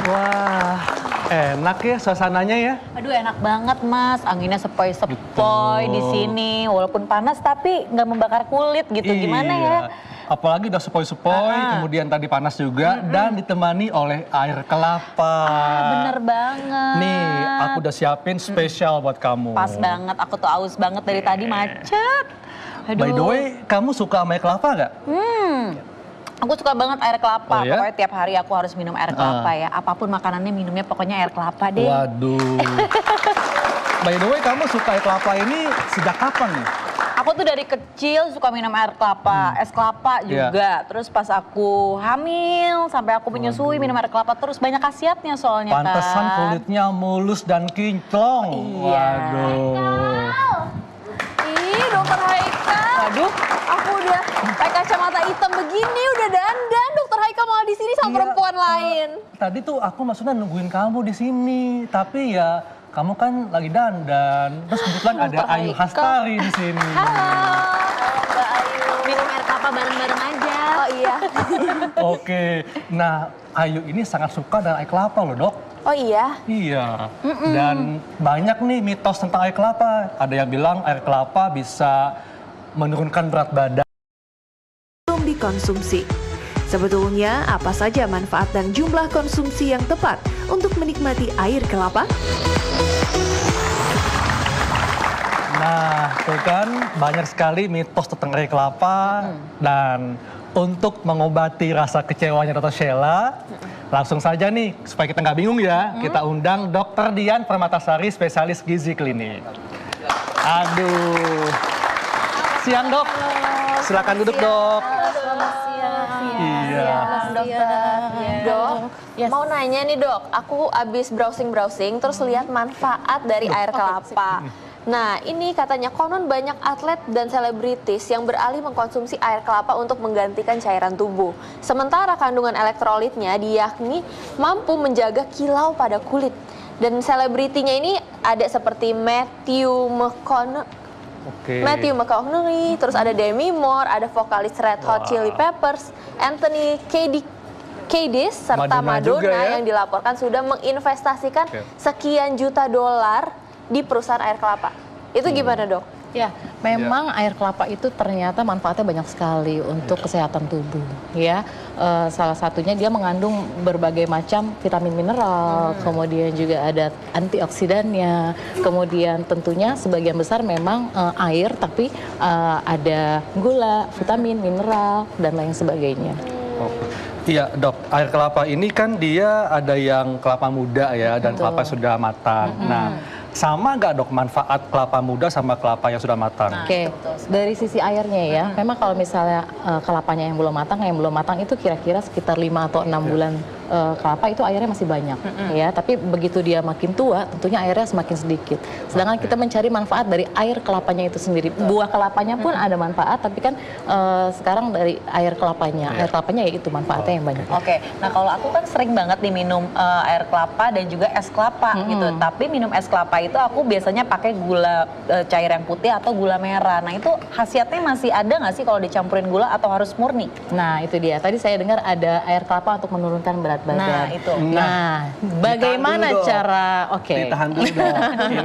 Wah, enak ya suasananya ya. Aduh enak banget Mas, anginnya sepoi-sepoi di sini. Walaupun panas tapi nggak membakar kulit gitu, gimana ya? Apalagi udah sepoi-sepoi, kemudian tadi panas juga, dan ditemani oleh air kelapa. Bener banget. Nih, aku udah siapin spesial buat kamu. Pas banget, aku tuh aus banget dari tadi macet. Aduh. By the way, kamu suka sama air kelapa nggak? Aku suka banget air kelapa, Oh, ya? pokoknya tiap hari aku harus minum air kelapa ya. Apapun makanannya minumnya pokoknya air kelapa deh. Waduh. By the way, kamu suka air kelapa ini sejak kapan nih? Aku tuh dari kecil suka minum air kelapa, es kelapa juga. Terus pas aku hamil, sampai aku menyusui minum air kelapa terus. Banyak khasiatnya soalnya Pantesan kan. kulitnya mulus dan kinclong. Iya. Waduh. Ih, Dokter Haikal. Waduh. Aku udah pakai kacamata hitam begini, udah dandan. Dokter Haikal malah di sini sama Iya, perempuan lain. Tadi tuh aku maksudnya nungguin kamu di sini, tapi ya kamu kan lagi dandan. Terus kebetulan ada Dokter Ayu Haikal. Hastari di sini. Halo, Mbak Ayu. Minum air kelapa bareng-bareng aja. Oh iya. Oke, nah Ayu ini sangat suka dengan air kelapa loh dok. Oh iya. Iya, dan banyak nih mitos tentang air kelapa. Ada yang bilang air kelapa bisa menurunkan berat badan. Belum dikonsumsi. Sebetulnya apa saja manfaat dan jumlah konsumsi yang tepat untuk menikmati air kelapa? Nah, tuh kan banyak sekali mitos tentang air kelapa. Dan untuk mengobati rasa kecewanya Dr. Sheila, langsung saja nih, supaya kita nggak bingung ya, kita undang Dr. Dian Permatasari, spesialis gizi klinik. Aduh. Siang dok, silakan duduk dok. Selamat siang. Iya. Dok, mau nanya nih dok, aku abis browsing-browsing terus lihat manfaat dari air kelapa. Nah, ini katanya konon banyak atlet dan selebritis yang beralih mengkonsumsi air kelapa untuk menggantikan cairan tubuh. Sementara kandungan elektrolitnya diyakini mampu menjaga kilau pada kulit. Dan selebritinya ini ada seperti Matthew McConaughey, terus ada Demi Moore, ada vokalis Red Hot Chili Peppers, Anthony Kiedis, serta Madonna juga ya? yang dilaporkan sudah menginvestasikan sekian juta dolar di perusahaan air kelapa. Itu gimana dok? Ya, memang air kelapa itu ternyata manfaatnya banyak sekali untuk kesehatan tubuh. Ya, salah satunya dia mengandung berbagai macam vitamin mineral, kemudian juga ada antioksidannya, kemudian tentunya sebagian besar memang air, tapi ada gula, vitamin, mineral dan lain sebagainya. Iya dok, air kelapa ini kan dia ada yang kelapa muda ya, dan kelapa sudah matang. Nah, sama nggak dok manfaat kelapa muda sama kelapa yang sudah matang? Oke, dari sisi airnya ya, memang kalau misalnya kelapanya yang belum matang itu kira-kira sekitar 5 atau 6 bulan kelapa itu airnya masih banyak ya, tapi begitu dia makin tua tentunya airnya semakin sedikit. Sedangkan kita mencari manfaat dari air kelapanya itu sendiri. Buah kelapanya pun ada manfaat, tapi kan sekarang dari air kelapanya ya itu manfaatnya yang banyak. Oke, nah kalau aku kan sering banget nih minum air kelapa dan juga es kelapa gitu. Tapi minum es kelapa itu aku biasanya pakai gula cair yang putih atau gula merah. Nah itu khasiatnya masih ada nggak sih kalau dicampurin gula atau harus murni? Nah itu dia, tadi saya dengar ada air kelapa untuk menurunkan berat badan. Nah itu. Nah, bagaimana dulu dong. cara? Oke. Ditahan dulu dong.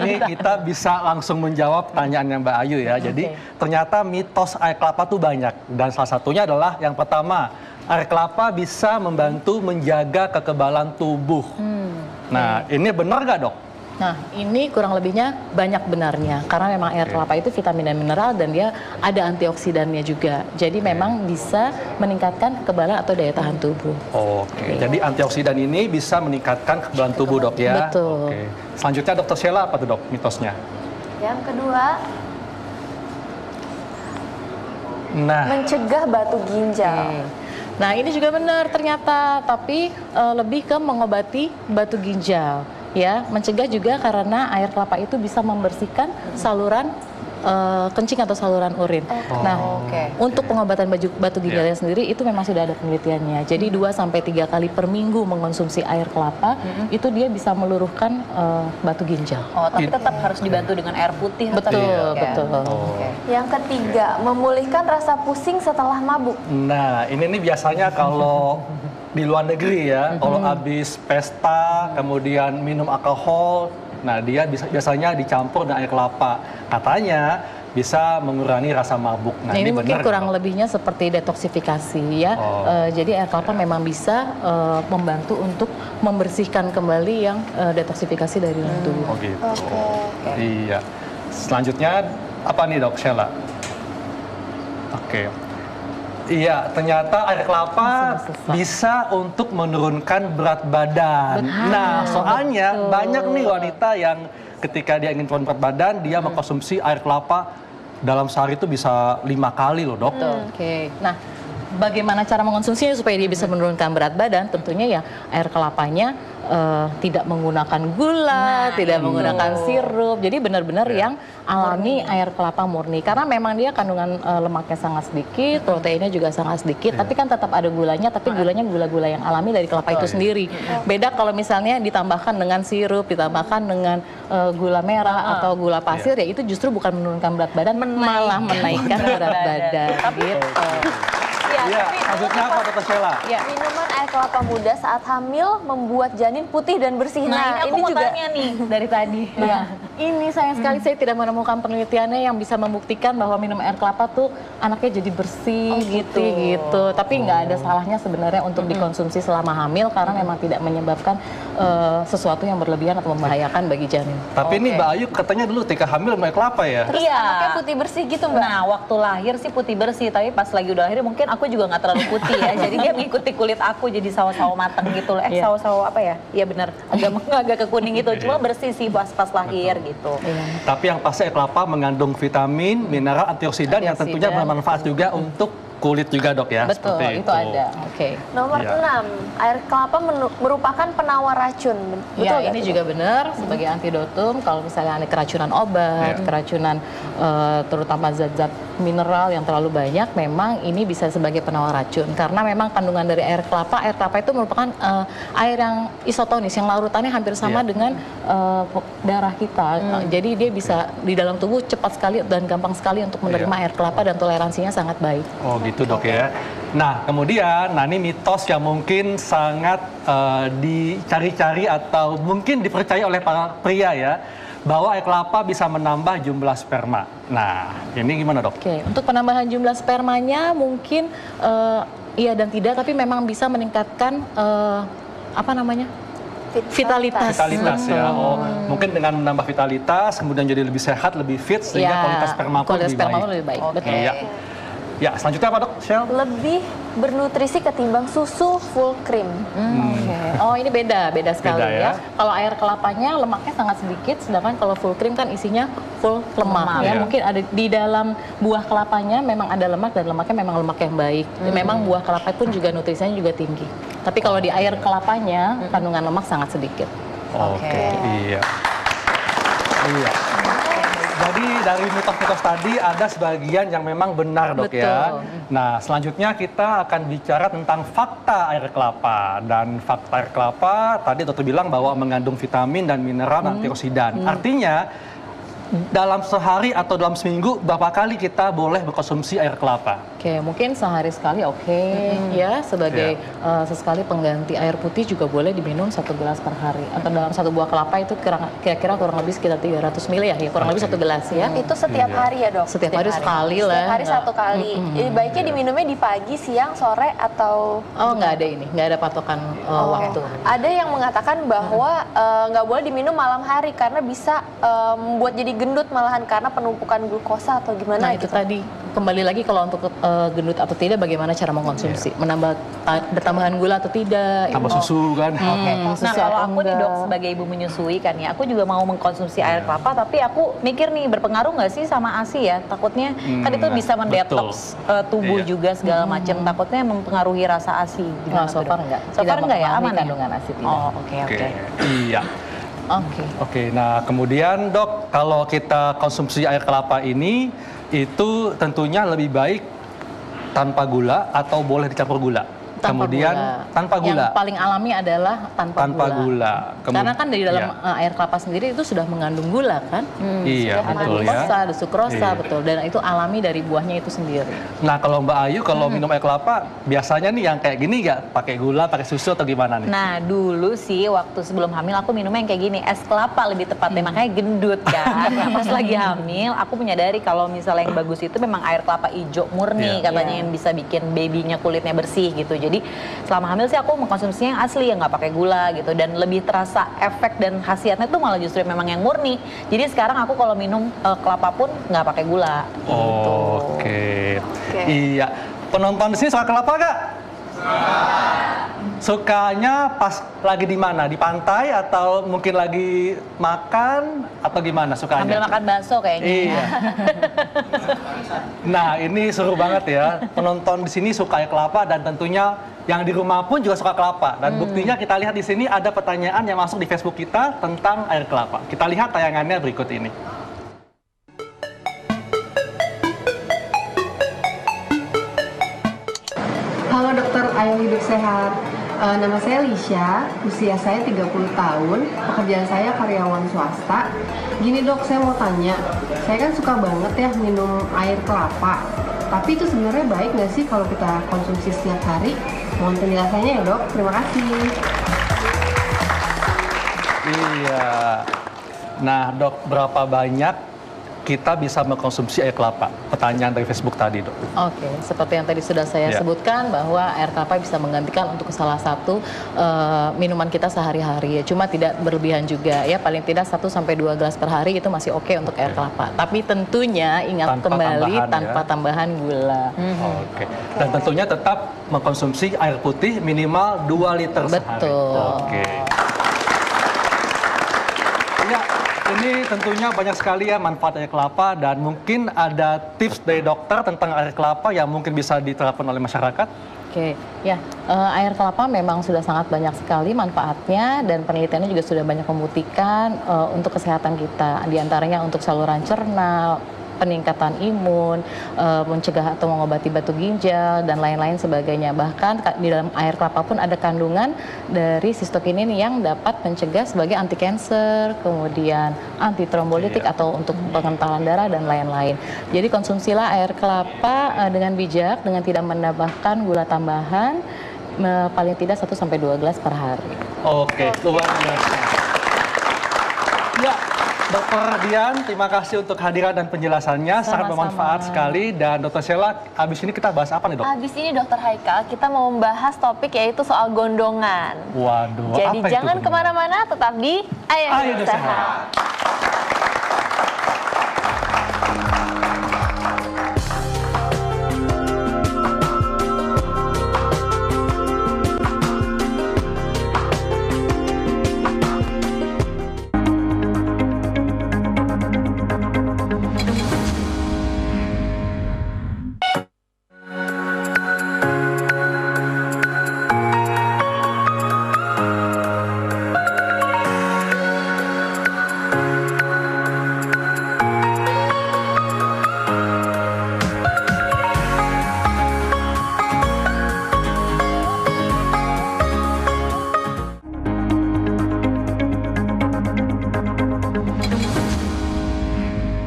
Ini kita bisa langsung menjawab pertanyaannya Mbak Ayu ya. Jadi ternyata mitos air kelapa tuh banyak. Dan salah satunya adalah yang pertama, air kelapa bisa membantu menjaga kekebalan tubuh. Nah, ini benar nggak dok? Nah, ini kurang lebihnya banyak benarnya. Karena memang air kelapa itu vitamin dan mineral dan dia ada antioksidannya juga. Jadi memang bisa meningkatkan kekebalan atau daya tahan tubuh. Oke, jadi antioksidan ini bisa meningkatkan kekebalan tubuh dok ya? Betul. Oke. Selanjutnya dokter Sheila apa tuh dok mitosnya? Yang kedua, Nah, mencegah batu ginjal. Oke. Nah, ini juga benar ternyata, tapi lebih ke mengobati batu ginjal. Ya, mencegah juga karena air kelapa itu bisa membersihkan saluran kencing atau saluran urin. Nah, untuk pengobatan batu ginjalnya sendiri itu memang sudah ada penelitiannya. Jadi 2-3 kali per minggu mengkonsumsi air kelapa itu dia bisa meluruhkan batu ginjal. Oh, tapi tetap harus dibantu dengan air putih. Betul, betul. Yang ketiga, memulihkan rasa pusing setelah mabuk. Nah, ini nih biasanya kalau di luar negeri ya, kalau habis pesta, kemudian minum alkohol, nah dia biasanya dicampur dengan air kelapa. Katanya bisa mengurangi rasa mabuk. Nah, ini mungkin benar kurang nggak, Dok? lebihnya seperti detoksifikasi ya. Jadi air kelapa memang bisa membantu untuk membersihkan kembali yang detoksifikasi dari dalam tubuh. Oh gitu. Iya. Selanjutnya apa nih Dok, Sheila? Oke. Iya, ternyata air kelapa bisa untuk menurunkan berat badan. Nah, soalnya banyak nih wanita yang ketika dia ingin turun berat badan, dia mengkonsumsi air kelapa dalam sehari itu bisa 5 kali loh, Dok. Oke. Nah, bagaimana cara mengkonsumsinya supaya dia bisa menurunkan berat badan? Tentunya ya air kelapanya tidak menggunakan gula, tidak menggunakan sirup. Jadi benar-benar yang alami air kelapa murni. Karena memang dia kandungan lemaknya sangat sedikit, proteinnya juga sangat sedikit. Tapi kan tetap ada gulanya, tapi gulanya gula-gula yang alami dari kelapa itu sendiri. Beda kalau misalnya ditambahkan dengan sirup, ditambahkan dengan gula merah atau gula pasir, ya itu justru bukan menurunkan berat badan, malah menaikkan berat badan. Gitu. Iya, maksudnya apa Dr. Sheila? Ya. Minuman air kelapa muda saat hamil membuat janin putih dan bersih. Nah, ini aku mau tanya nih dari tadi. Nah, ini sayang sekali saya tidak menemukan penelitiannya yang bisa membuktikan bahwa minum air kelapa tuh anaknya jadi bersih gitu. Tapi nggak ada salahnya sebenarnya untuk dikonsumsi selama hamil karena memang tidak menyebabkan sesuatu yang berlebihan atau membahayakan bagi janin. Tapi ini Mbak Ayu katanya dulu ketika hamil minum air kelapa ya? Terus anaknya putih bersih gitu, Mbak? Nah, waktu lahir sih putih bersih, tapi pas lagi udah lahir mungkin aku juga nggak terlalu putih ya. Jadi dia mengikuti kulit aku jadi sawo-sawo mateng gitu loh. Sawo-sawo apa ya? Iya benar, agak ke kuning gitu. Cuma bersih sih pas lahir gitu. Tapi yang pasti air kelapa mengandung vitamin, mineral, antioksidan yang tentunya bermanfaat juga untuk kulit juga, Dok ya. Betul, seperti itu ada. Oke. Nomor 6, air kelapa merupakan penawar racun. Betul Ya, nggak ini tuh? juga benar sebagai antidotum kalau misalnya ada keracunan obat, keracunan terutama zat-zat mineral yang terlalu banyak, memang ini bisa sebagai penawar racun karena memang kandungan dari air kelapa itu merupakan air yang isotonis, yang larutannya hampir sama dengan darah kita. Jadi dia bisa di dalam tubuh cepat sekali dan gampang sekali untuk menerima air kelapa dan toleransinya sangat baik. Oh gitu, Dok ya. Nah kemudian, ini mitos yang mungkin sangat dicari-cari atau mungkin dipercaya oleh para pria ya, bahwa air kelapa bisa menambah jumlah sperma. Nah ini gimana, Dok? Oke, untuk penambahan jumlah spermanya mungkin iya dan tidak, tapi memang bisa meningkatkan vitalitas. Vitalitas ya. Mungkin dengan menambah vitalitas, kemudian jadi lebih sehat, lebih fit, sehingga kualitas sperma pun lebih baik. Betul. Iya. Ya, selanjutnya apa, Dok? Shell? Lebih bernutrisi ketimbang susu full cream. Oh, ini beda sekali Beda ya. Kalau air kelapanya lemaknya sangat sedikit, sedangkan kalau full cream kan isinya full lemak ya. Iya. Mungkin ada di dalam buah kelapanya memang ada lemak dan lemaknya memang lemak yang baik. Memang buah kelapa pun juga nutrisinya juga tinggi. Tapi kalau di air kelapanya kandungan lemak sangat sedikit. Oke, iya. Iya. Jadi dari mitos-mitos tadi ada sebagian yang memang benar, Dok ya. Nah, selanjutnya kita akan bicara tentang fakta air kelapa. Dan fakta air kelapa tadi dokter bilang bahwa mengandung vitamin dan mineral dan antioksidan. Artinya dalam sehari atau dalam seminggu berapa kali kita boleh berkonsumsi air kelapa? Oke, mungkin sehari sekali ya, sebagai sesekali pengganti air putih juga boleh diminum 1 gelas per hari. Atau dalam satu buah kelapa itu kira-kira kurang lebih sekitar 300 ml ya, kurang lebih 1 gelas ya. Itu setiap hari ya, Dok? Setiap hari sekali lah. Setiap hari 1 kali. Baiknya diminumnya di pagi, siang, sore, atau... Oh, nggak ada patokan waktu. Ada yang mengatakan bahwa nggak boleh diminum malam hari karena bisa membuat jadi gendut malahan karena penumpukan glukosa atau gimana Nah, gitu. itu tadi kembali lagi kalau untuk gendut atau tidak, bagaimana cara mengkonsumsi, menambah tambahan gula atau tidak, Tambah susu kan? Nah, susu kalau atau aku nih, enggak. Dok, sebagai ibu menyusui kan ya, aku juga mau mengkonsumsi air kelapa, tapi aku mikir nih, berpengaruh nggak sih sama ASI ya? Takutnya kan itu bisa mendetoks tubuh juga segala macam. Takutnya mempengaruhi rasa ASI. Nah, so far enggak. So far enggak ya, aman ya? Kandungan ASI tidak. Oh, oke. Iya. Oke. Nah kemudian, Dok, kalau kita konsumsi air kelapa ini, itu tentunya lebih baik tanpa gula atau boleh dicampur gula? Kemudian tanpa gula. Yang paling alami adalah tanpa gula. Karena kan dari dalam air kelapa sendiri itu sudah mengandung gula kan? Iya, Ada betul ya. glukosa, ada sukrosa, Iya. betul. Dan itu alami dari buahnya itu sendiri. Nah, kalau Mbak Ayu kalau minum air kelapa biasanya nih yang kayak gini nggak? Pakai gula, pakai susu atau gimana nih? Nah dulu sih waktu sebelum hamil aku minumnya yang kayak gini, es kelapa lebih tepatnya, makanya gendut kan. Nah, pas lagi hamil aku menyadari kalau misalnya yang bagus itu memang air kelapa hijau murni katanya yang bisa bikin babynya kulitnya bersih gitu. Jadi selama hamil sih aku mengkonsumsinya yang asli yang nggak pakai gula gitu dan lebih terasa efek dan khasiatnya tuh malah justru memang yang murni. Jadi sekarang aku kalau minum kelapa pun nggak pakai gula. Gitu. Oke. Iya. Penonton di sini suka kelapa nggak? Sukanya pas lagi di mana? Di pantai atau mungkin lagi makan atau gimana sukanya? Sambil makan bakso kayaknya. Iya. Nah, ini seru banget ya. Penonton di sini suka air kelapa dan tentunya yang di rumah pun juga suka kelapa. Dan buktinya kita lihat di sini ada pertanyaan yang masuk di Facebook kita tentang air kelapa. Kita lihat tayangannya berikut ini. Halo dokter, ayo hidup sehat. Nama saya Lisha, usia saya 30 tahun, pekerjaan saya karyawan swasta. Gini dok, saya mau tanya, saya kan suka banget ya minum air kelapa. Tapi itu sebenarnya baik nggak sih kalau kita konsumsi setiap hari? Mohon penjelasannya ya dok, terima kasih. Iya. Nah, dok, berapa banyak kita bisa mengkonsumsi air kelapa? Pertanyaan dari Facebook tadi, dok. Oke, seperti yang tadi sudah saya sebutkan bahwa air kelapa bisa menggantikan untuk salah satu minuman kita sehari-hari. Cuma tidak berlebihan juga ya, paling tidak 1 sampai 2 gelas per hari itu masih oke untuk air kelapa. Tapi tentunya ingat Tanpa kembali tambahan, tanpa tambahan gula. Oke. Dan tentunya tetap mengkonsumsi air putih minimal 2 liter sehari. Betul. Oke. Ya, ini tentunya banyak sekali ya manfaat air kelapa dan mungkin ada tips dari dokter tentang air kelapa yang mungkin bisa diterapkan oleh masyarakat. Oke, ya air kelapa memang sudah sangat banyak sekali manfaatnya dan penelitiannya juga sudah banyak membuktikan untuk kesehatan kita. Di antaranya untuk saluran cerna, peningkatan imun, mencegah atau mengobati batu ginjal dan lain-lain sebagainya. Bahkan di dalam air kelapa pun ada kandungan dari sitokinin yang dapat mencegah sebagai anti kanker, kemudian anti trombolitik atau untuk pengentalan darah dan lain-lain. Jadi konsumsilah air kelapa dengan bijak dengan tidak menambahkan gula tambahan, paling tidak 1 sampai 2 gelas per hari. Oke, luar biasa. Ya, Dokter Dian, terima kasih untuk hadiran dan penjelasannya. Sangat Sama-sama. bermanfaat sekali. Dan Dokter Sheila, habis ini kita bahas apa nih, Dok? Habis ini Dokter Haikal, kita mau membahas topik yaitu soal gondongan. Waduh, Jadi apa itu jangan benar? kemana-mana, tetap di Ayo Hidup Sehat.